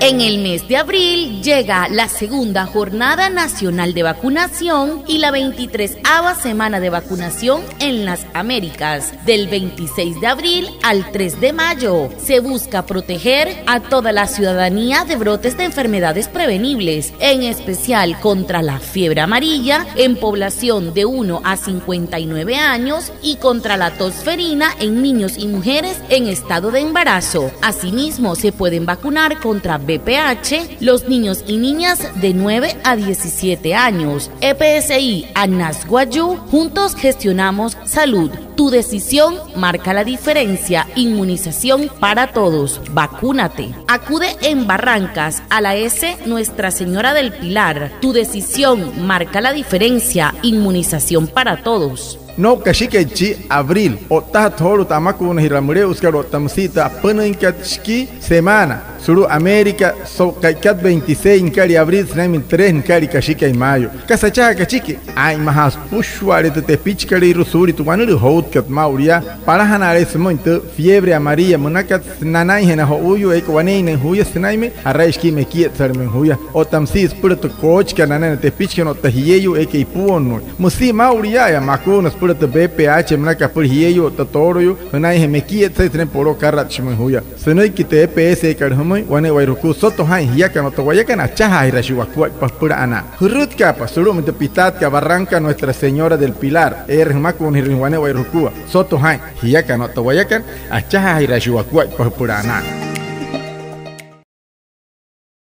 En el mes de abril llega la segunda Jornada Nacional de Vacunación y la 23ª Semana de Vacunación en las Américas. Del 26 de abril al 3 de mayo se busca proteger a toda la ciudadanía de brotes de enfermedades prevenibles, en especial contra la fiebre amarilla en población de 1 a 59 años y contra la tosferina en niños y mujeres en estado de embarazo. Asimismo, se pueden vacunar contra VPH los niños y niñas de 9 a 17 años. EPSI Anasguayú, juntos gestionamos salud. Tu decisión marca la diferencia. Inmunización para todos. Vacúnate. Acude en Barrancas a la S Nuestra Señora del Pilar. Tu decisión marca la diferencia. Inmunización para todos. No kashikechi abril otta thoro tamakun hiramure uskaro tamsita panankachi semana suru América so kaikat 26 nkari abril snamin 3 nkari kashike mayo kasacha kachike ai mahas pushware te pichkari rusuri tuanuru hout kat mauria para hanare muito fiebre amarilla monakat nanai hena ho uyu ekwane ne huya snaime araiski mekiet sarmen huya otamsis purto coach kanana te pichkano tahiyeyu ekeipuon musi mauria ya makunas purto BPH mnaka purhiyeyu tatoroyu hanai mekiet tren poro karat shmenhuya senoi kite EPS karhum wane wairuku soto hai hiaka no towayakan achaha irashuakua paspura ana hurrutka pasuru mite pitatka Barranca Nuestra Señora del Pilar ermakun hirwane wairuku soto hai hiaka no towayakan achaha irashuakua paspura ana.